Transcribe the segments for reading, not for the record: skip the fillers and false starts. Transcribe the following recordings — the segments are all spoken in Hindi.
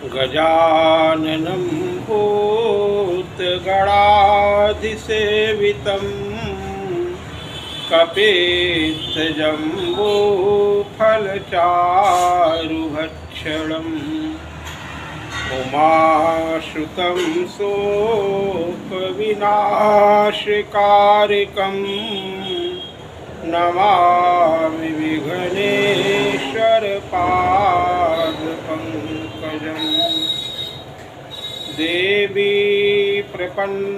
गजाननं भूतगणाधिसेवितं कपित्थजम्बूफलचारुभक्षणम् उमाश्रुतं शोकविनाशकारकं नमामि विघ्नेश्वरपादपङ्कजम्। देवी प्रपन्नातिहरे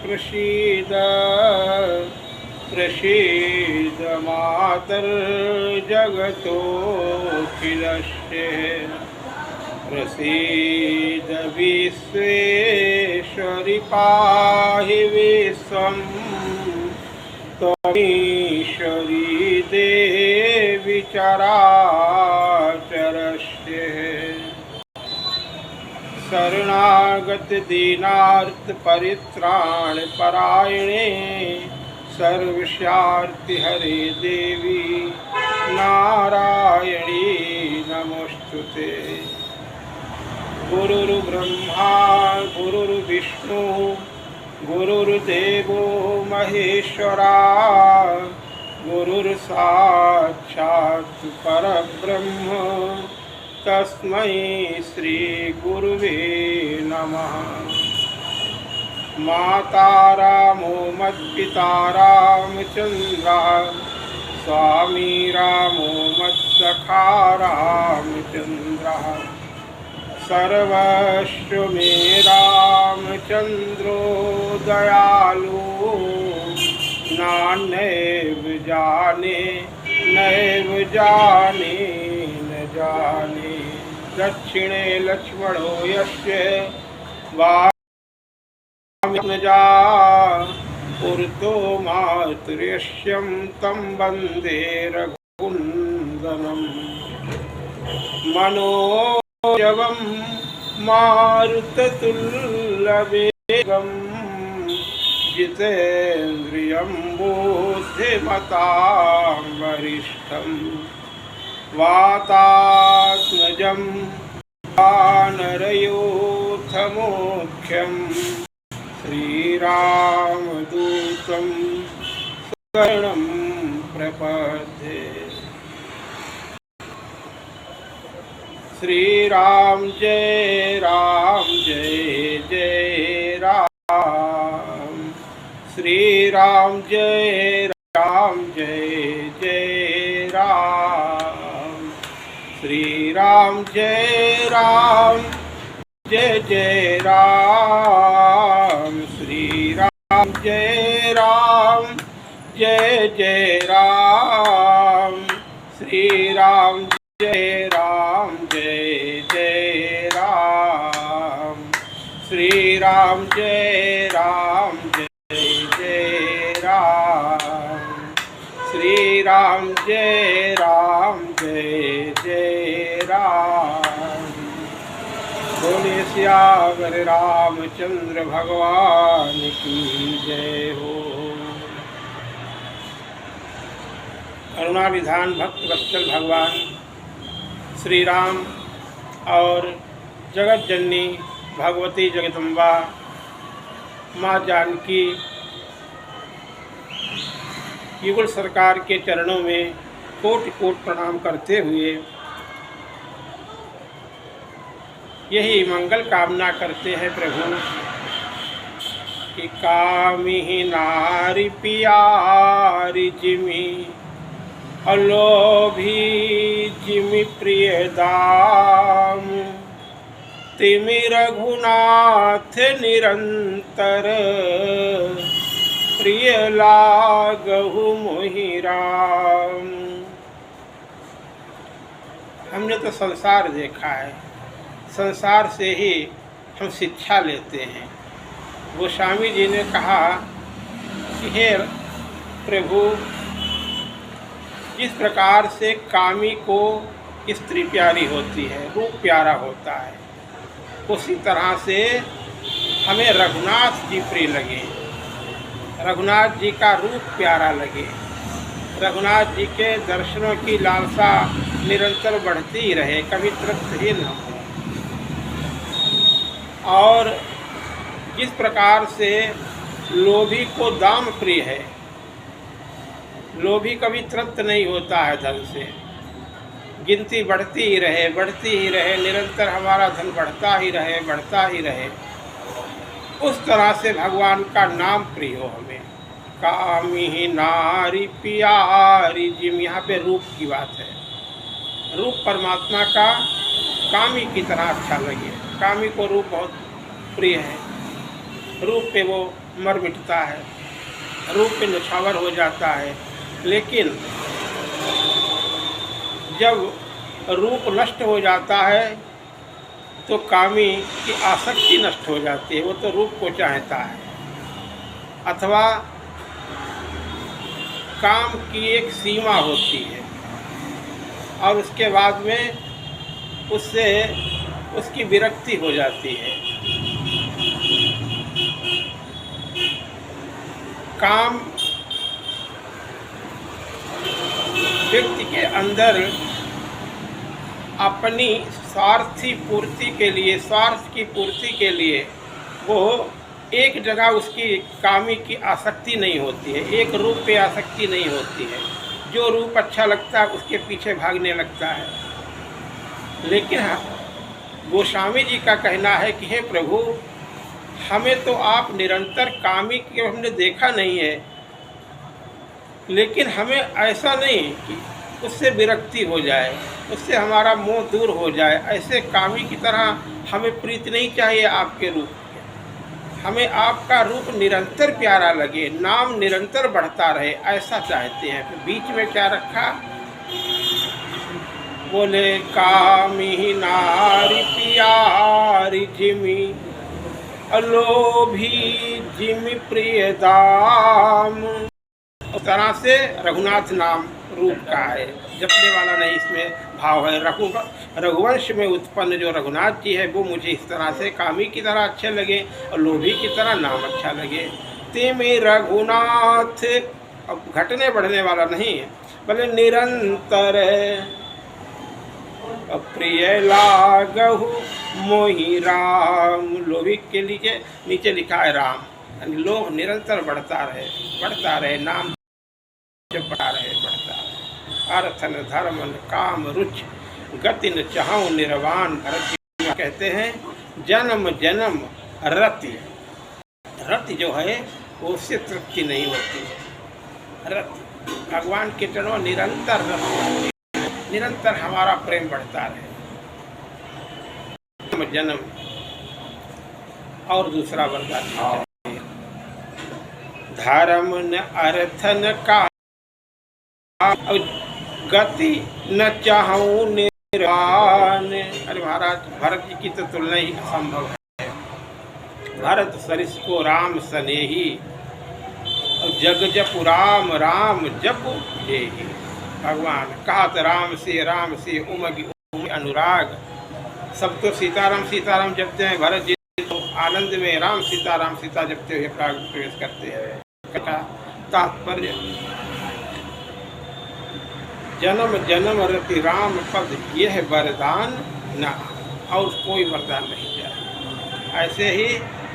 प्रसीद प्रसीद मातर्जगतोऽखिलस्य प्रसीद विश्वेश्वरि पाहि विश्वं त्वमीश्वरी देवी चराचरस्य। शरणागत दीनार्थ परित्राण परायणे सर्वस्यार्ति हरे देवी नारायणी नमोस्तुते। गुरुर्ब्रह्मा गुरुर्विष्णु गुरुर्देवो महेश्वरा गुरुर्साक्षात् परब्रह्म तस्मै श्री गुरुवे नमः। माता रामो मत्पिता रामचन्द्रः स्वामी रामो मत्सखा रामचन्द्रः सर्वस्व मे रामचन्द्रो दयालु नान्यैव जाने नैव जाने न जाने। दक्षिणे लक्ष्मणो यस्य वामजा पुरतो मातुर्यश्यं तं वन्दे रघुनन्दनं। मनोजवं मारुततुल्यवेगं जितेन्द्रियं बुद्धिमतां वरिष्ठं वातात्मजं वानरयूथमुख्यं श्रीरामदूतं शरणं प्रपद्ये। श्रीराम जय जय राम। श्रीराम जय जय राम। श्रीराम जय जय राम। श्रीराम जय जय राम। श्रीराम जय जय राम। श्रीराम जय जय राम। श्रीराम जय जय राम। बोले सियावर रामचंद्र भगवान की जय हो। करुणा विधान भक्त वत्सल भगवान श्री राम और जगत जननी भगवती जगदम्बा माँ जानकी युगल सरकार के चरणों में कोटि कोटि प्रणाम करते हुए यही मंगल कामना करते हैं प्रभु कि कामिहि नारी पियारी जिमि अलोभी जिमि प्रिय दाम तिमि रघुनाथ निरंतर प्रिय लागहु मोहि राम। हमने तो संसार देखा है, संसार से ही हम शिक्षा लेते हैं। गोस्वामी जी ने कहा कि हे प्रभु, जिस प्रकार से कामी को स्त्री प्यारी होती है, रूप प्यारा होता है, उसी तरह से हमें रघुनाथ जी प्रिय लगे, रघुनाथ जी का रूप प्यारा लगे, रघुनाथ जी के दर्शनों की लालसा निरंतर बढ़ती ही रहे, कभी तृप्त ही न हो। और जिस प्रकार से लोभी को दाम प्रिय है, लोभी कभी तृप्त नहीं होता है धन से, गिनती बढ़ती ही रहे, बढ़ती ही रहे, निरंतर हमारा धन बढ़ता ही रहे, बढ़ता ही रहे, उस तरह से भगवान का नाम प्रिय हो हमें। कामी नारी प्यारी जिम, यहाँ पे रूप की बात है। रूप परमात्मा का कामी की तरह अच्छा लगे। कामी को रूप बहुत प्रिय है, रूप पे वो मर मिटता है, रूप पे नछावर हो जाता है। लेकिन जब रूप नष्ट हो जाता है तो कामी की आसक्ति नष्ट हो जाती है, वो तो रूप को चाहता है। अथवा काम की एक सीमा होती है और उसके बाद में उससे उसकी विरक्ति हो जाती है। काम व्यक्ति के अंदर अपनी स्वार्थी पूर्ति के लिए, स्वार्थ की पूर्ति के लिए वो एक जगह उसकी कामी की आसक्ति नहीं होती है, एक रूप पे आसक्ति नहीं होती है। जो रूप अच्छा लगता है उसके पीछे भागने लगता है। लेकिन गोस्वामी जी का कहना है कि हे प्रभु, हमें तो आप निरंतर कामी के हमने देखा नहीं है, लेकिन हमें ऐसा नहीं कि उससे विरक्ति हो जाए, उससे हमारा मोह दूर हो जाए। ऐसे कामी की तरह हमें प्रीति नहीं चाहिए आपके रूप में। हमें आपका रूप निरंतर प्यारा लगे, नाम निरंतर बढ़ता रहे, ऐसा चाहते हैं। तो बीच में क्या रखा? बोले कामी नारी प्यारी जिमी, अलोभी जिमी प्रिय दाम। उस तरह से रघुनाथ नाम रूप का है, जपने वाला नहीं, इसमें भाव है। रघुवंश में उत्पन्न जो रघुनाथ जी है वो मुझे इस तरह से कामी की तरह अच्छे लगे और लोभी की तरह नाम अच्छा लगे। ते में रघुनाथ, अब घटने बढ़ने वाला नहीं है, बोले निरंतर प्रिय लागहु मोहि राम। लोभी के लिए नीचे लिखा है राम, लोभ निरंतर बढ़ता रहे, नाम जब बढ़ा रहे, बढ़ता रहे। अर्थन धर्मन काम रुचि गति न चाहूँ निर्वाण। भरत जी कहते हैं जन्म जन्म रति, रति जो है उससे तृप्ति नहीं होती। रति भगवान के चरणों निरंतर रति, निरंतर हमारा प्रेम बढ़ता रहे। जन्म और दूसरा वरदान धर्म न अर्थ न का गति न चाहूं निर्वाण। अरे महाराज, भरत जी की तो तुलना ही असंभव है। भरत सरिस को राम सनेही, जग जप राम राम जप जेहि। भगवान कहत राम से उमग अनुराग। सब तो सीताराम सीताराम जपते हैं, भरत जी तो आनंद में राम सीता जपते हुए प्रवेश करते हैं। तात्पर्य जन्म जन्म रति राम पद यह वरदान न, और कोई वरदान नहीं चाहिए। ऐसे ही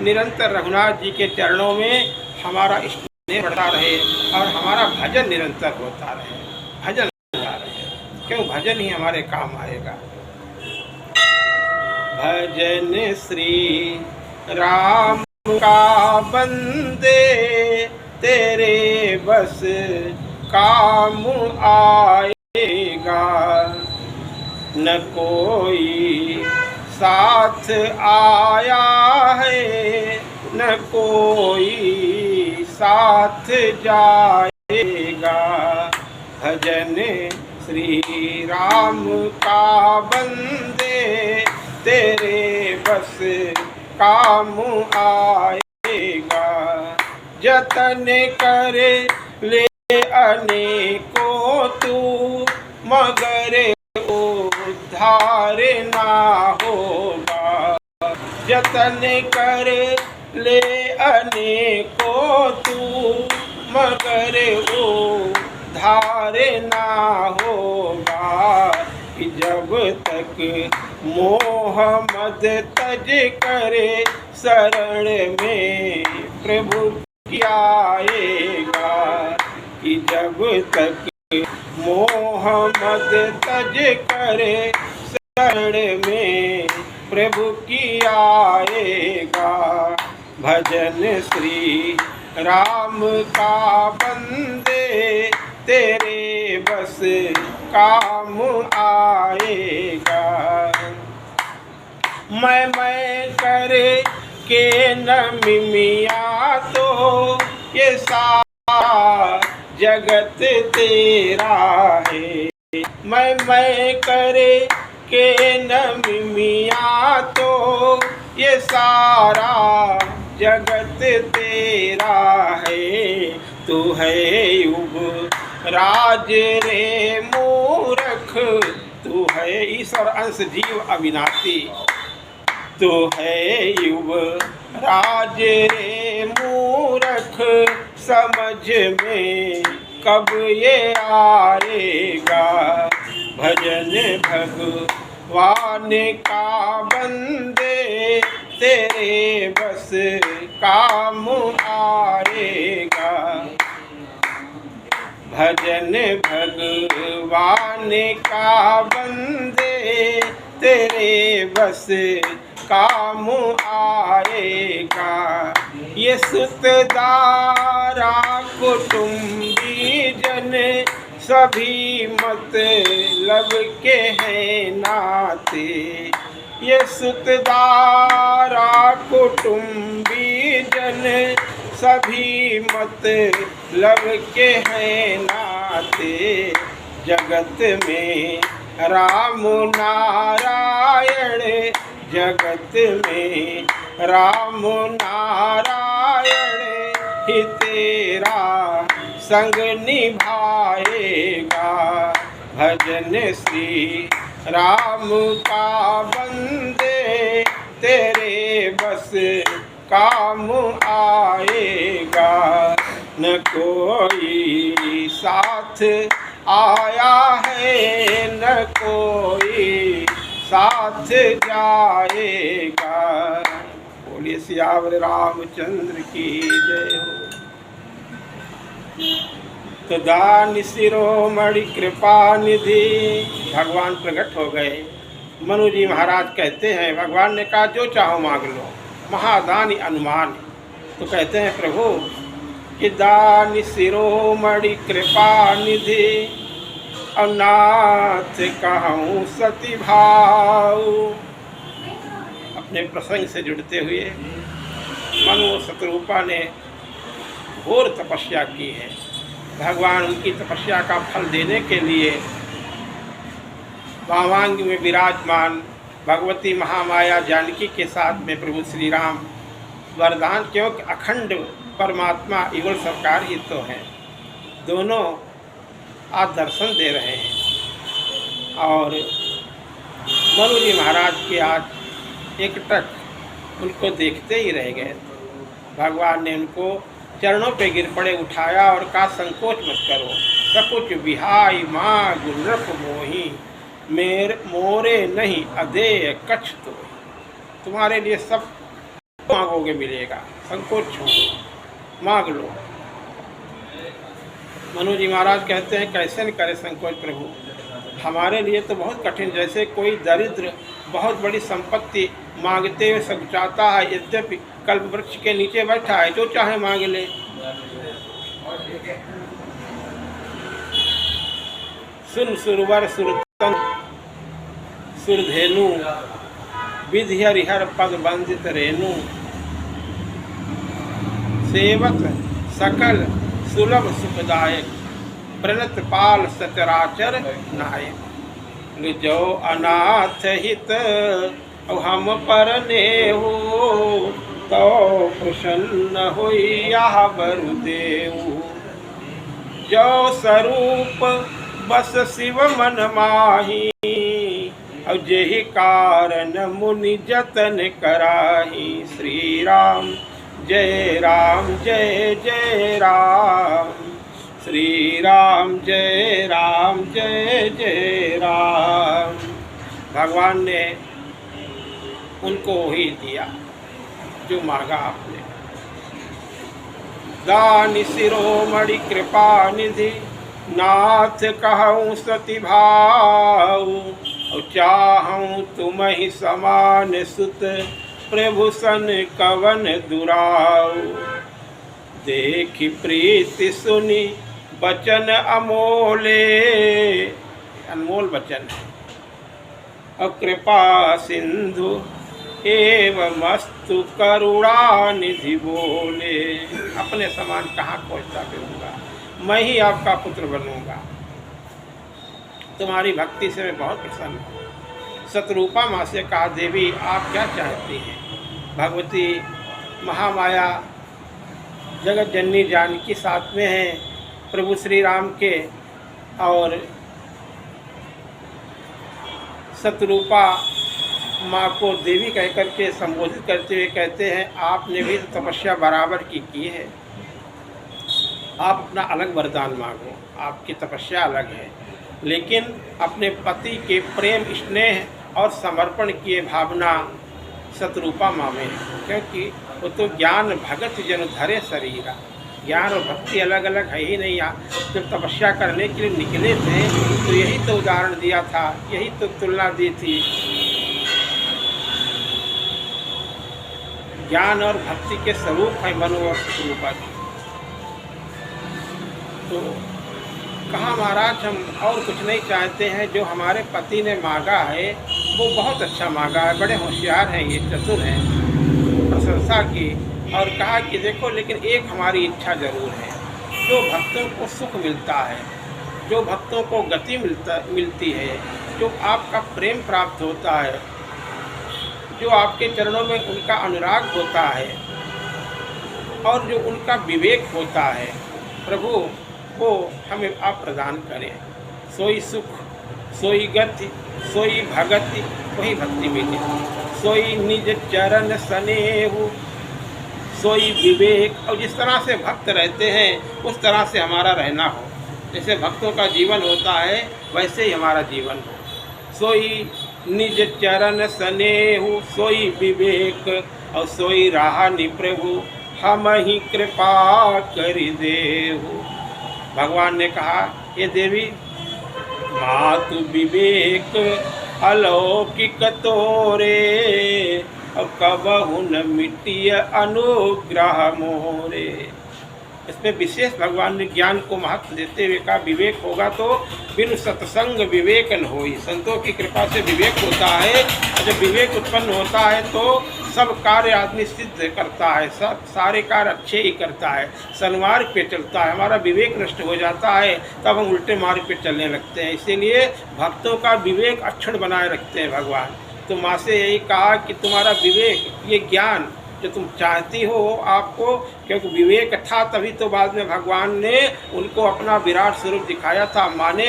निरंतर रघुनाथ जी के चरणों में हमारा स्नेह बढ़ता रहे और हमारा भजन निरंतर होता रहे, भजन होता रहे। क्यों? भजन ही हमारे काम आएगा। भजन श्री राम का बंदे, तेरे बस काम आएगा। न कोई साथ आया है, न कोई साथ जाएगा। भजन श्री राम का बंदे, तेरे बस काम आएगा। जतन करे ले अनेकों तू, मगर उद्धार ना होगा। जतन करे ले अनेकों तू, मगर उद्धार ना होगा। तक मोह मद तज करे शरण में प्रभु की आएगा। कि जब तक मोह मद तज करे शरण में प्रभु की आएगा। भजन श्री राम का बंदे तेरे बस काम आएगा। मैं कर के न मिमिया तो ये सारा जगत तेरा है। मैं कर के न मिमिया तो ये सारा जगत तेरा है। तू है युग राज रे मूर्ख, तू है ईश्वर अंश जीव अविनाशी। तू है युग राज रे मूर्ख, समझ में कब ये आएगा। भजन भगवान का बंदे तेरे बस काम आएगा। भजन भगवान का बंदे तेरे बस काम आएगा। ये सुतदारा कुटुंबी जन सभी मतलब के हैं नाते। ये सुतदारा कुटुंबी जन सभी मतलब के हैं नाते। जगत में राम नारायण, जगत में राम नारायण ही तेरा संग निभाएगा। भजन श्री राम का बंदे तेरे बस काम आएगा। न कोई साथ आया है न कोई साथ जाएगा। बोलिए सियावर रामचंद्र की जय हो। तो दान शिरोमणि कृपा निधि भगवान प्रकट हो गए। मनु जी महाराज कहते हैं, भगवान ने कहा जो चाहो मांग लो, महादानी अनुमान। तो कहते हैं प्रभु कि दान शिरोमणि कृपा निधि अनाथ कहूँ सती भाव। अपने प्रसंग से जुड़ते हुए मनु शतरूपा ने घोर तपस्या की है। भगवान उनकी तपस्या का फल देने के लिए वामांग में विराजमान भगवती महामाया जानकी के साथ में प्रभु श्री राम वरदान, क्योंकि अखंड परमात्मा युगल सरकार ही तो है, दोनों आज दर्शन दे रहे हैं। और मनु जी महाराज के आज एकटक उनको देखते ही रह गए। भगवान ने उनको चरणों पे गिर पड़े, उठाया और कहा संकोच मत करो। सकुच बिहाई माँ गुरप मोही, मेरे मोरे नहीं अधेय कछ तो। तुम्हारे लिए सब मांगोगे मिलेगा, संकोच छोड़ो मांग लो। मनु जी महाराज कहते हैं कैसे न करे संकोच प्रभु, हमारे लिए तो बहुत कठिन। जैसे कोई दरिद्र बहुत बड़ी संपत्ति मांगते हुए सकुचाता है, यद्यपि कल्प वृक्ष के नीचे बैठा है, जो चाहे मांग ले। सुन सुरवर सुरतन सुरधेनु, विधि हरिहर पद बंदित रेणु। सेवक सकल सुलभ सुखदायक, प्रणत पाल सचराचर नायक। जो अनाथ हित हम पर नेहु, तो प्रसन्न होइया वरुदेव। जो स्वरूप बस शिव मन माही, और जेहि कारण मुनि जतन कराही। श्री राम जय राम जय जय राम, श्री राम जय जय राम। भगवान ने उनको वही दिया जो मांगा आपने। दान शिरोमणि कृपा निधि नाथ कहूँ सती भाव, और चाहूँ तुम ही समान सुत प्रभु सन कवन दुराव। देखी प्रीति सुनी बचन अमोले, अनमोल वचन है, और कृपा सिंधु एवं मस्तु करुणा निधि बोले। अपने समान कहाँ खोजता फिरूंगा, मैं ही आपका पुत्र बनूंगा। तुम्हारी भक्ति से मैं बहुत प्रसन्न हूँ। शतरूपा माँ से कहा, देवी आप क्या चाहती हैं? भगवती महामाया जगत जननी जानकी साथ में हैं प्रभु श्री राम के, और शतरूपा माँ को देवी कहकर के संबोधित करते हुए कहते हैं, आपने भी तो तपस्या बराबर की है, आप अपना अलग वरदान मांगो, आपकी तपस्या अलग है, लेकिन अपने पति के प्रेम स्नेह और समर्पण की भावना शतरूपा माँ में है, क्योंकि वो तो ज्ञान भगत जन धरे शरीरा, ज्ञान और भक्ति अलग अलग है ही नहीं। जब तपस्या करने के लिए निकले थे तो यही तो उदाहरण दिया था, यही तो तुलना दी थी। ज्ञान और भक्ति के स्वरूप है मनु और शतरूपा की। तो कहा महाराज हम और कुछ नहीं चाहते हैं, जो हमारे पति ने मांगा है वो बहुत अच्छा मांगा है, बड़े होशियार हैं, ये चतुर हैं, प्रशंसा की। और कहा कि देखो लेकिन एक हमारी इच्छा ज़रूर है, जो भक्तों को सुख मिलता है, जो भक्तों को गति मिलती है, जो आपका प्रेम प्राप्त होता है, जो आपके चरणों में उनका अनुराग होता है, और जो उनका विवेक होता है, प्रभु वो हमें आप प्रदान करें। सोई सुख सोई गति सोई भगति वही भक्ति मिले, सोई निज चरण स्नेहु सोई विवेक। और जिस तरह से भक्त रहते हैं उस तरह से हमारा रहना हो, जैसे भक्तों का जीवन होता है वैसे ही हमारा जीवन हो। सोई निज चरण स्नेहु सोई विवेक, और सोई राह नि प्रभु हम ही कृपा कर देहु। भगवान ने कहा, ये देवी मातु विवेक अलौकिक तोरे, अब कबहु न मिटिय अनुग्रह मोरे। इसमें विशेष भगवान ने ज्ञान को महत्व देते हुए कहा, विवेक होगा तो बिनु सत्संग विवेक न होई। संतों की कृपा से विवेक होता है, और जब विवेक उत्पन्न होता है तो सब कार्य आदमी सिद्ध करता है, सब सारे कार्य अच्छे ही करता है, सन्मार्ग पे चलता है। हमारा विवेक नष्ट हो जाता है तब हम उल्टे मार्ग पे चलने लगते हैं। इसीलिए भक्तों का विवेक अक्षुण्ण बनाए रखते हैं भगवान। तो माँ से यही कहा कि तुम्हारा विवेक, ये ज्ञान जो तुम चाहती हो आपको, क्योंकि विवेक था तभी तो बाद में भगवान ने उनको अपना विराट स्वरूप दिखाया था। माँ ने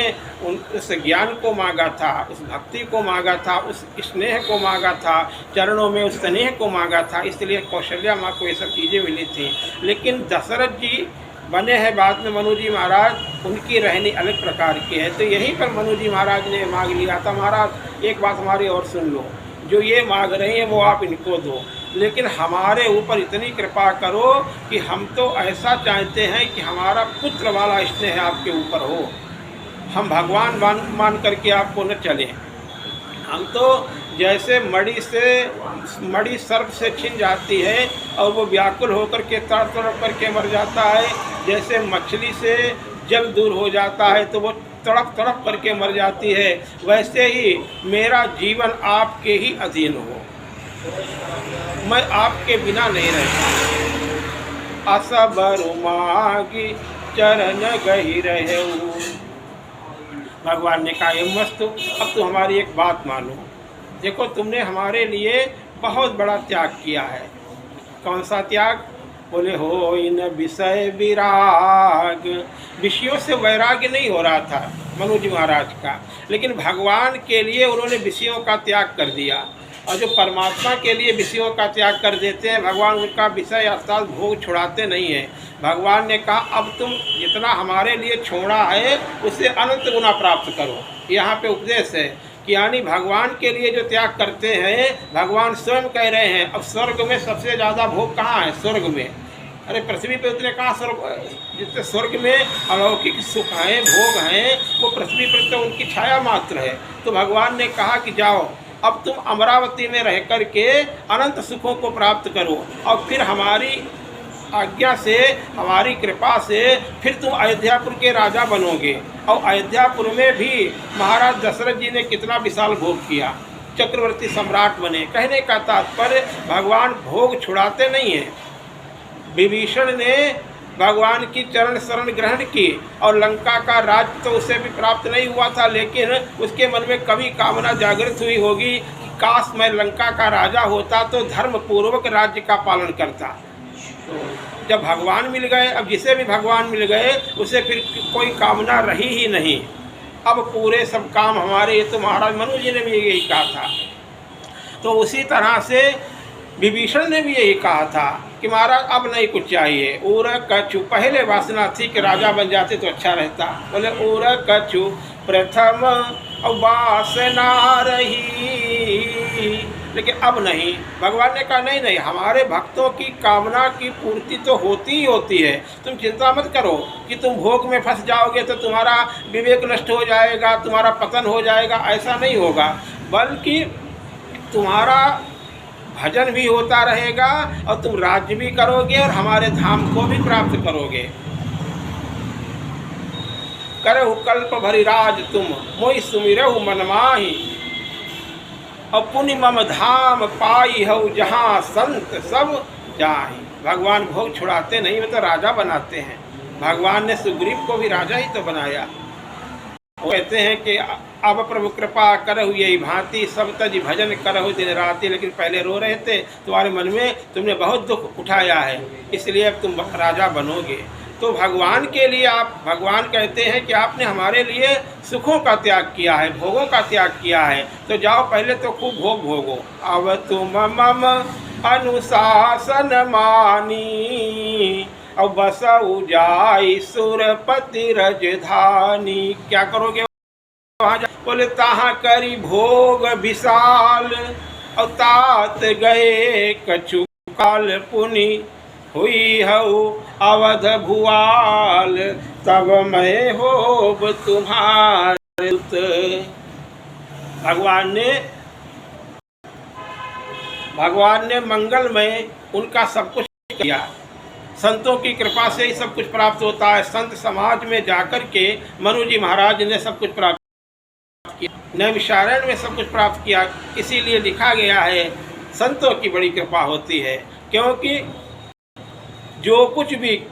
उस ज्ञान को मांगा था, उस भक्ति को मांगा था, उस स्नेह को मांगा था, चरणों में उस स्नेह को मांगा था, इसलिए कौशल्या माँ को ये सब चीज़ें मिली थी। लेकिन दशरथ जी बने हैं बाद में मनु जी महाराज, उनकी रहनी अलग प्रकार की है। तो यहीं पर मनु जी महाराज ने मांग लिया था, महाराज एक बात हमारी और सुन लो, जो ये मांग रहे हैं वो आप इनको दो, लेकिन हमारे ऊपर इतनी कृपा करो कि हम तो ऐसा चाहते हैं कि हमारा पुत्र वाला स्नेह आपके ऊपर हो, हम भगवान मान करके आपको न चलें। हम तो जैसे मणि सर्प से छिन जाती है और वो व्याकुल होकर के तड़प करके मर जाता है, जैसे मछली से जल दूर हो जाता है तो वो तड़प करके मर जाती है, वैसे ही मेरा जीवन आपके ही अधीन हो, मैं आपके बिना नहीं रहता। असबर मागी चरण गही रहूं। भगवान ने कहा, ये मस्त, अब तो हमारी एक बात मानो। देखो तुमने हमारे लिए बहुत बड़ा त्याग किया है। कौन सा त्याग? बोले हो इन विषय विराग। विषयों से वैराग्य नहीं हो रहा था मनु जी महाराज का, लेकिन भगवान के लिए उन्होंने विषयों का त्याग कर दिया। और जो परमात्मा के लिए विषयों का त्याग कर देते हैं, भगवान उनका विषय अर्थात भोग छुड़ाते नहीं हैं। भगवान ने कहा, अब तुम जितना हमारे लिए छोड़ा है उससे अनंत गुना प्राप्त करो। यहाँ पे उपदेश है कि यानी भगवान के लिए जो त्याग करते हैं, भगवान स्वयं कह रहे हैं अब स्वर्ग में सबसे ज़्यादा भोग कहाँ है? स्वर्ग में। अरे पृथ्वी पे उतने कहाँ स्वर्ग, जितने स्वर्ग में अलौकिक सुख हैं, भोग हैं, वो पृथ्वी पर तो उनकी छाया मात्र है। तो भगवान ने कहा कि जाओ अब तुम अमरावती में रह कर के अनंत सुखों को प्राप्त करो और फिर हमारी आज्ञा से, हमारी कृपा से फिर तुम अयोध्यापुर के राजा बनोगे। और अयोध्यापुर में भी महाराज दशरथ जी ने कितना विशाल भोग किया, चक्रवर्ती सम्राट बने। कहने का तात्पर्य भगवान भोग छुड़ाते नहीं हैं। विभीषण ने भगवान की चरण शरण ग्रहण की और लंका का राज्य तो उसे भी प्राप्त नहीं हुआ था, लेकिन उसके मन में कभी कामना जागृत हुई होगी कि काश मैं लंका का राजा होता तो धर्म पूर्वक राज्य का पालन करता। जब भगवान मिल गए, अब जिसे भी भगवान मिल गए उसे फिर कोई कामना रही ही नहीं। अब पूरे सब काम हमारे, ये तो महाराज मनु जी ने भी यही कहा था। तो उसी तरह से विभीषण ने भी यही कहा था कि महाराज अब नहीं कुछ चाहिए। ऊर कछु, पहले वासना थी कि राजा बन जाते तो अच्छा रहता। बोले ऊर कछु प्रथम वासना रही, लेकिन अब नहीं। भगवान ने कहा नहीं नहीं, हमारे भक्तों की कामना की पूर्ति तो होती ही होती है। तुम चिंता मत करो कि तुम भोग में फंस जाओगे तो तुम्हारा विवेक नष्ट हो जाएगा, तुम्हारा पतन हो जाएगा, ऐसा नहीं होगा। बल्कि तुम्हारा भजन भी होता रहेगा और तुम राज्य भी करोगे और हमारे धाम को भी प्राप्त करोगे। करहु कल्प भरि राज तुम, मोहि सुमिरहु मन माहि, और पुनि मम धाम पाई हऊ जहाँ संत सब जाहि। भगवान भोग छुड़ाते नहीं, वे तो राजा बनाते हैं। भगवान ने सुग्रीव को भी राजा ही तो बनाया। वो कहते हैं कि अब प्रभु कृपा करहु यही भांति, सब तज भजन करहु दिन राति। लेकिन पहले रो रहे थे, तुम्हारे मन में तुमने बहुत दुख उठाया है, इसलिए अब तुम राजा बनोगे। तो भगवान के लिए आप, भगवान कहते हैं कि आपने हमारे लिए सुखों का त्याग किया है, भोगों का त्याग किया है, तो जाओ पहले तो खूब भोग भोगो। अब तुम मम अनुशासन मानी, अब बसऊ जाई सुरपति रजधानी। क्या करोगे वहाँ? बोले ताहाँ करी भोग विशाल, और तात गए कछु काल पुनि, हुई हऊ अवध भुआल, तब मैं होब तुम्हारे दूत। भगवान ने मंगलमय उनका सब कुछ किया। संतों की कृपा से ही सब कुछ प्राप्त होता है। संत समाज में जाकर के मनु जी महाराज ने सब कुछ प्राप्त किया, नैमिषारण्य में सब कुछ प्राप्त किया। इसीलिए लिखा गया है संतों की बड़ी कृपा होती है, क्योंकि जो कुछ भी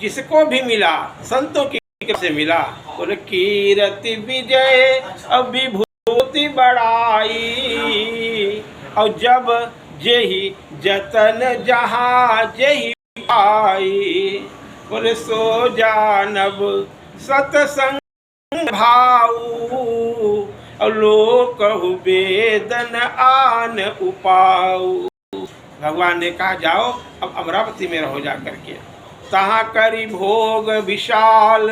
जिसको भी मिला संतों की कृपा से मिला। बोले कीरति विजय अब विभूति बढ़ाई, और जब जेहि जतन जहाँ जेहि पाई। बोले सो जानब सतसंग भाऊ, और लोक वेदन आन उपाऊ। भगवान ने कहा जाओ अब अमरावती में रहो जा करके। तहाँ करी भोग विशाल,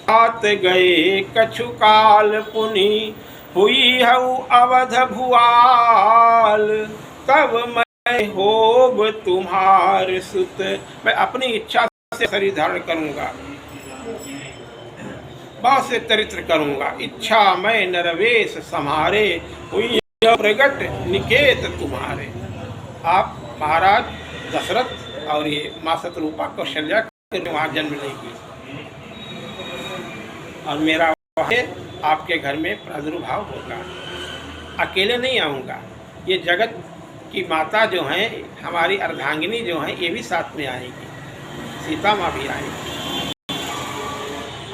आत गए कछु काल पुनि, हुई हऊ अवध भुआल, तब मैं होब तुम्हार सुत। मैं अपनी इच्छा से शरीर धारण करूँगा, बहुत से चरित्र करूँगा। इच्छा मैं नरवेश सम्हारे, हुई प्रगट निकेत तुम्हारे। आप महाराज दशरथ और ये माँ शतरूपा कौशल्या वहाँ जन्म लेगी, और मेरा आपके घर में प्रादुर्भाव होगा। अकेले नहीं आऊँगा, ये जगत की माता जो हैं, हमारी अर्धांगिनी जो हैं, ये भी साथ में आएगी, सीता माँ भी आएगी।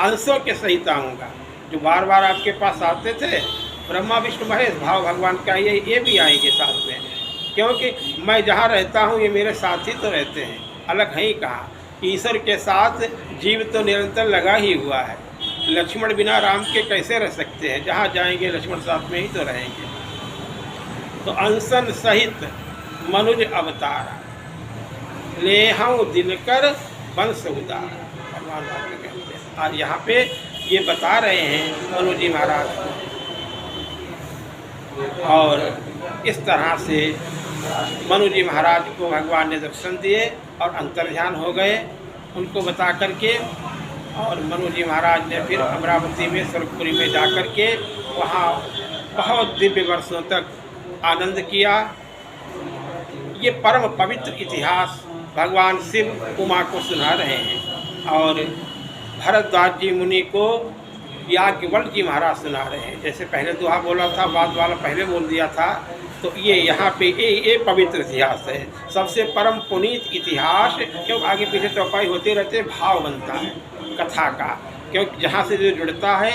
अंशों के सहित आऊँगा। जो बार बार आपके पास आते थे, ब्रह्मा विष्णु महेश भाव भगवान का, ये भी आएंगे साथ में, क्योंकि मैं जहाँ रहता हूँ ये मेरे साथ ही तो रहते हैं, अलग है ही कहाँ। ईश्वर के साथ जीव तो निरंतर लगा ही हुआ है। लक्ष्मण बिना राम के कैसे रह सकते हैं? जहाँ जाएंगे लक्ष्मण साथ में ही तो रहेंगे। तो अंसन सहित मनुज अवतारा, लेहऊ दिनकर वंश उदारा। भगवान कहते हैं। आज यहाँ पे ये बता रहे हैं मनु जी महाराज को और इस तरह से मनु जी महाराज को भगवान ने दर्शन दिए और अंतर्ध्यान हो गए उनको बता करके। और मनु जी महाराज ने फिर अमरावती में स्वर्गपुरी में जा कर के वहाँ बहुत दिव्य वर्षों तक आनंद किया। ये परम पवित्र इतिहास भगवान शिव उमा को सुना रहे हैं और भरद्वाज जी मुनि को याज्ञवल्क्य जी महाराज सुना रहे हैं। जैसे पहले दोहा बोला था, बाद वाला पहले बोल दिया था, तो ये यहाँ पे ये पवित्र इतिहास है, सबसे परम पुनीत इतिहास। क्यों आगे पीछे चौपाई होते रहते, भाव बनता है कथा का, क्योंकि जहाँ से जो जुड़ता है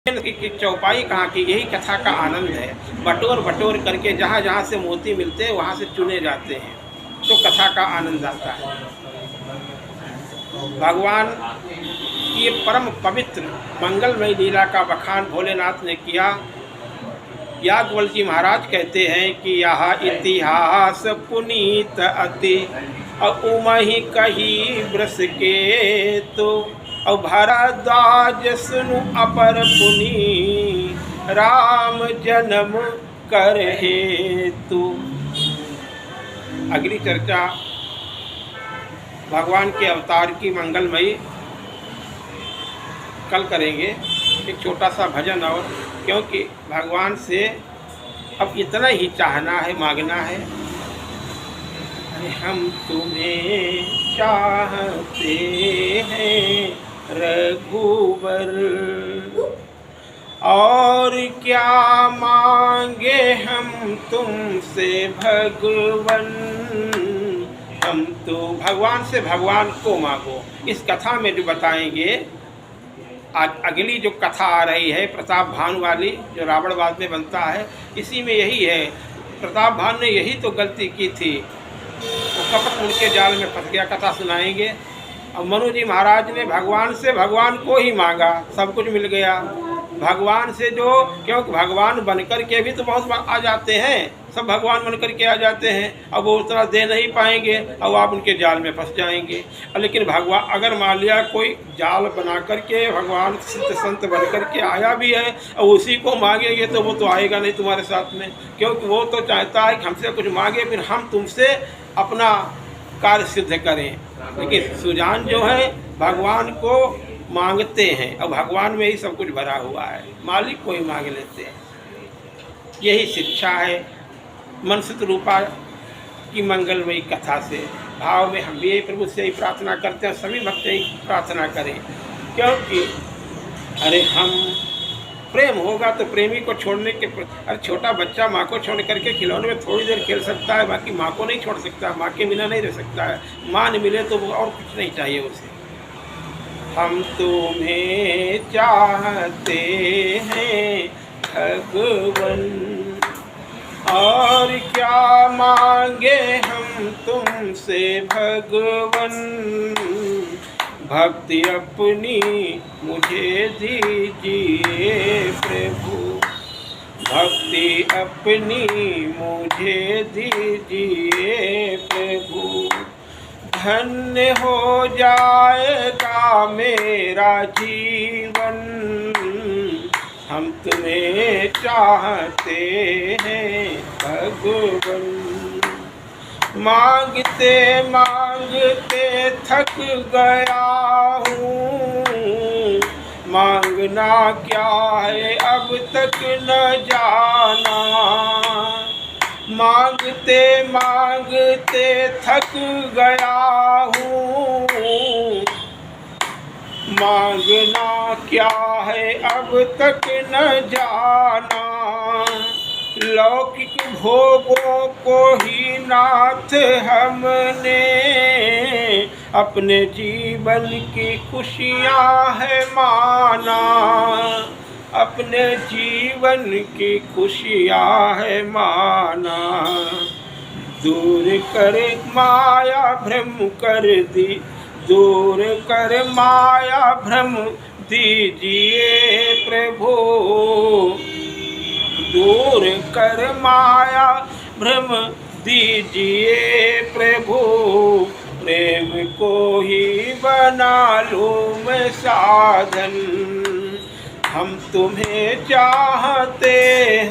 कि चौपाई कहाँ की, यही कथा का आनंद है। बटोर बटोर करके जहाँ जहाँ से मोती मिलते हैं वहाँ से चुने जाते हैं, तो कथा का आनंद आता है। भगवान की ये परम पवित्र मंगलमय लीला का बखान भोलेनाथ ने किया। याज्ञवल्क्य जी महाराज कहते हैं कि यह इतिहास पुनीत अति उमहि कही वृष के तो भरद्वाज सुनु अपर पुनि राम जन्म कर हेतु। अगली चर्चा भगवान के अवतार की मंगलमयी कल करेंगे। एक छोटा सा भजन और, क्योंकि भगवान से अब इतना ही चाहना है, मांगना है। अरे हम तुम्हें चाहते हैं रघुवर, और क्या मांगे हम तुमसे भगवन। हम तो भगवान से भगवान को मांगो। इस कथा में जो बताएंगे, अगली जो कथा आ रही है प्रताप भानु वाली, जो रावणवाद में बनता है, इसी में यही है। प्रताप भानु ने यही तो गलती की थी, वो कपट उनके जाल में फंस गया। कथा सुनाएंगे। और मनु जी महाराज ने भगवान से भगवान को ही मांगा, सब कुछ मिल गया भगवान से। जो क्योंकि भगवान बनकर के भी तो बहुत आ जाते हैं, सब भगवान बनकर के आ जाते हैं, अब वो उतना दे नहीं पाएंगे, अब आप उनके जाल में फंस जाएंगे। लेकिन भगवान अगर मान लिया कोई जाल बना करके भगवान सिद्ध संत बन करके आया भी है और उसी को मांगेंगे तो वो तो आएगा नहीं तुम्हारे साथ में, क्योंकि वो तो चाहता है कि हमसे कुछ मांगे फिर हम तुमसे अपना कार्य सिद्ध करें। लेकिन सुजान जो है भगवान को मांगते हैं और भगवान में ही सब कुछ भरा हुआ है, मालिक को ही मांग लेते हैं। यही शिक्षा है मनसुत रूपा की मंगलमयी कथा से। भाव में हम भी प्रभु से ही प्रार्थना करते हैं, सभी भक्त ही प्रार्थना करें, क्योंकि अरे हम प्रेम होगा तो प्रेमी को छोड़ने के, अरे छोटा बच्चा माँ को छोड़ करके खिलौने में थोड़ी देर खेल सकता है, बाकी माँ को नहीं छोड़ सकता, माँ के बिना नहीं रह सकता है। माँ न मिले तो वो और कुछ नहीं चाहिए उसे। हम तुम्हें चाहते हैं भगवन, और क्या मांगे हम तुमसे भगवन। भक्ति अपनी मुझे दीजिए प्रभु, भक्ति अपनी मुझे दीजिए प्रभु। धन्य हो जाएगा मेरा जीवन, हम तुम्हें चाहते हैं भगवन। मांगते मांगते थक गया हूँ, मांगना क्या है अब तक न जाना। मांगते मांगते थक गया हूँ, मांगना क्या है अब तक न जाना। लौकिक भोगों को ही नाथ हमने, अपने जीवन की खुशियाँ है माना। अपने जीवन की खुशियाँ है माना। दूर कर माया भ्रम कर दी, दूर कर माया भ्रम दीजिए प्रभु। दूर कर माया भ्रम दीजिए प्रभु। प्रेम को ही बना लूं मैं साधन, हम तुम्हें चाहते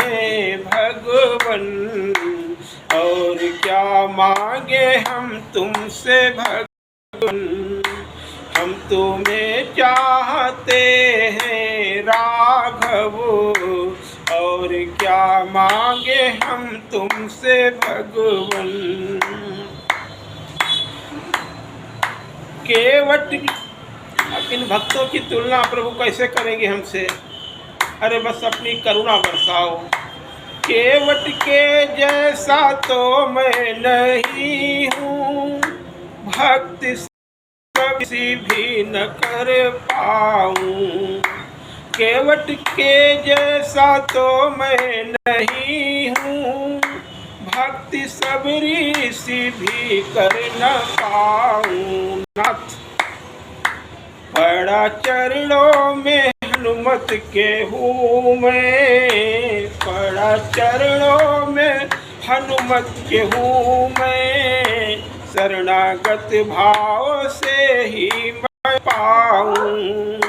हैं भगवन, और क्या मांगे हम तुमसे भगवन। हम तुम्हें चाहते हैं राघव, और क्या मांगे हम तुमसे भगवन। केवट, अब इन भक्तों की तुलना प्रभु कैसे करेंगे हमसे? अरे बस अपनी करुणा बरसाओ। केवट के जैसा तो मैं नहीं हूँ, भक्ति किसी भी न कर पाऊँ। केवट के जैसा तो मैं नहीं हूँ, भक्ति सबरी सी भी कर न पाऊँ। नाथ पड़ा चरणों में हनुमत के हूँ मैं, पड़ा चरणों में हनुमत के हूँ मैं। शरणागत भाव से ही मैं पाऊँ,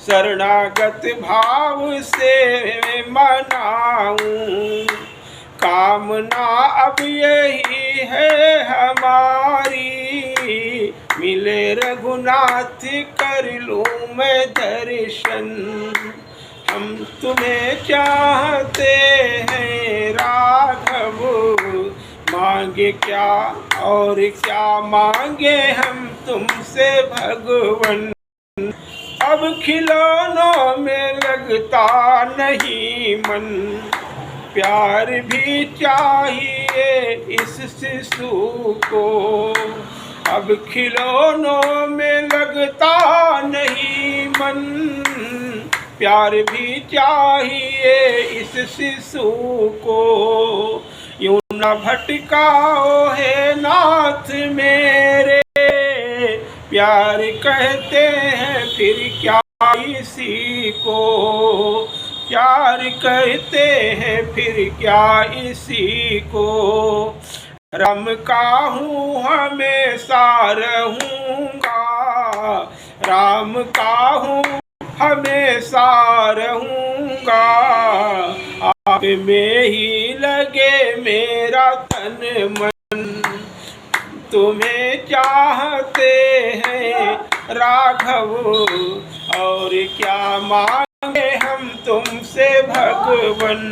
शरणागत भाव से मनाऊँ। कामना अब यही है हमारी, मिले रघुनाथ कर लूँ मैं दर्शन। हम तुम्हें चाहते हैं राघव, मांगे क्या और क्या मांगे हम तुमसे भगवन। अब खिलौनों में लगता नहीं मन, प्यार भी चाहिए इस शिशु को। अब खिलौनों में लगता नहीं मन, प्यार भी चाहिए इस शिशु को। यूं न भटकाओ है नाथ मेरे, प्यार कहते हैं फिर क्या इसी को। प्यार कहते हैं फिर क्या इसी को। राम का हूँ हमेशा रहूँगा, राम का हूँ हमेशा रहूँगा। आप में ही लगे मेरा तन मन, तुम्हें चाहते हैं राघव, और क्या मांगे हम तुमसे भगवन।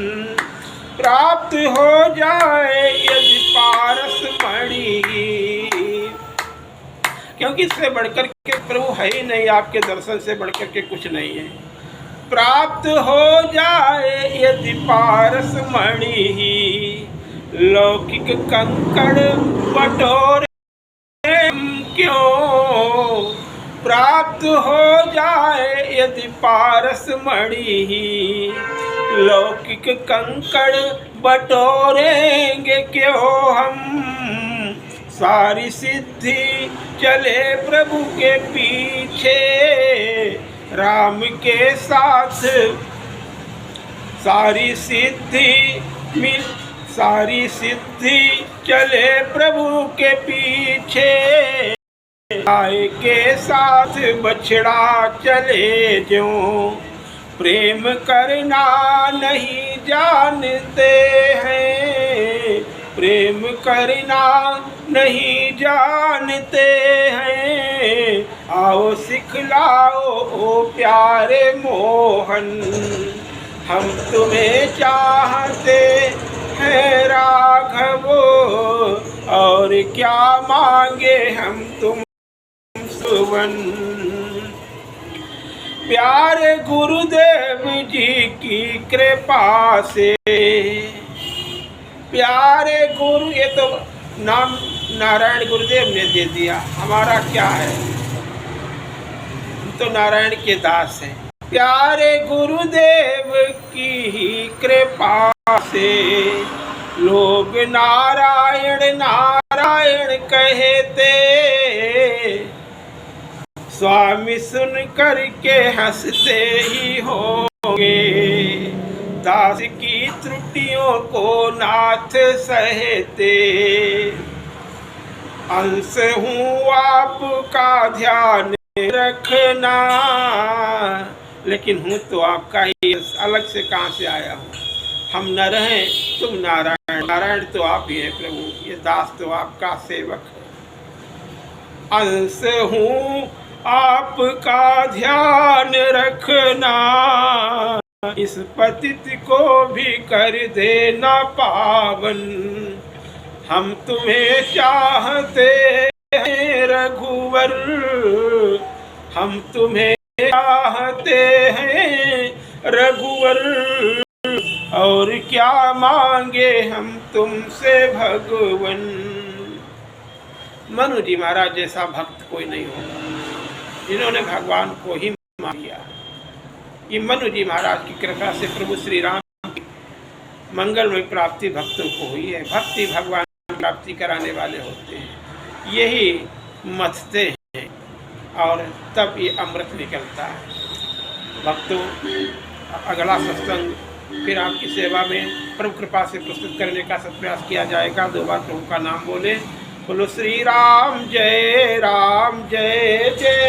प्राप्त हो जाए यदि पारस मणि, क्योंकि इससे बढ़कर के प्रभु है ही नहीं, आपके दर्शन से बढ़कर के कुछ नहीं है। प्राप्त हो जाए यदि पारस मणि, लौकिक कंकड़ बटोरे क्यों। प्राप्त हो जाए यदि पारस मणि, लौकिक कंकड़ बटोरेंगे क्यों हम। सारी सिद्धि चले प्रभु के पीछे, राम के साथ सारी सिद्धि चले प्रभु के पीछे। गाय के साथ बछड़ा चले ज्यों, प्रेम करना नहीं जानते हैं, प्रेम करना नहीं जानते हैं। आओ सिखलाओ ओ प्यारे मोहन, हम तुम्हें चाहते हैं राघव, और क्या मांगे हम तुम सुवन। प्यारे गुरुदेव जी की कृपा से, प्यारे गुरु, ये तो नाम नारायण गुरुदेव ने दे दिया, हमारा क्या है, हम तो नारायण के दास हैं। प्यारे गुरुदेव की ही कृपा से लोग नारायण नारायण कहते, स्वामी सुन करके हंसते ही होंगे। दास की त्रुटियों को नाथ सहते, अंश हूँ आपका ध्यान रखना, लेकिन हूँ तो आपका ही, अलग से कहाँ से आया हूँ। हम नर हैं, तुम नारायण, नारायण तो आप ही हैं प्रभु, ये दास तो आपका सेवक है। अंश हूँ आपका, ध्यान रखना, इस पतित को भी कर देना पावन। हम तुम्हें चाहते हैं रघुवर, हम तुम्हें चाहते हैं रघुवर, और क्या मांगे हम तुमसे भगवन। मनु जी महाराज जैसा भक्त कोई नहीं होगा, जिन्होंने भगवान को ही मान लिया। ये मनु जी महाराज की कृपा से प्रभु श्री राम की मंगलमय प्राप्ति भक्तों को हुई है। भक्ति भगवान की प्राप्ति कराने वाले होते हैं, यही मथते हैं और तब ये अमृत निकलता है। भक्तों, अगला सत्संग फिर आपकी सेवा में प्रभु कृपा से प्रस्तुत करने का सत्प्रयास किया जाएगा। 2 बार प्रभु का नाम बोले। बोलो श्री राम जय जय।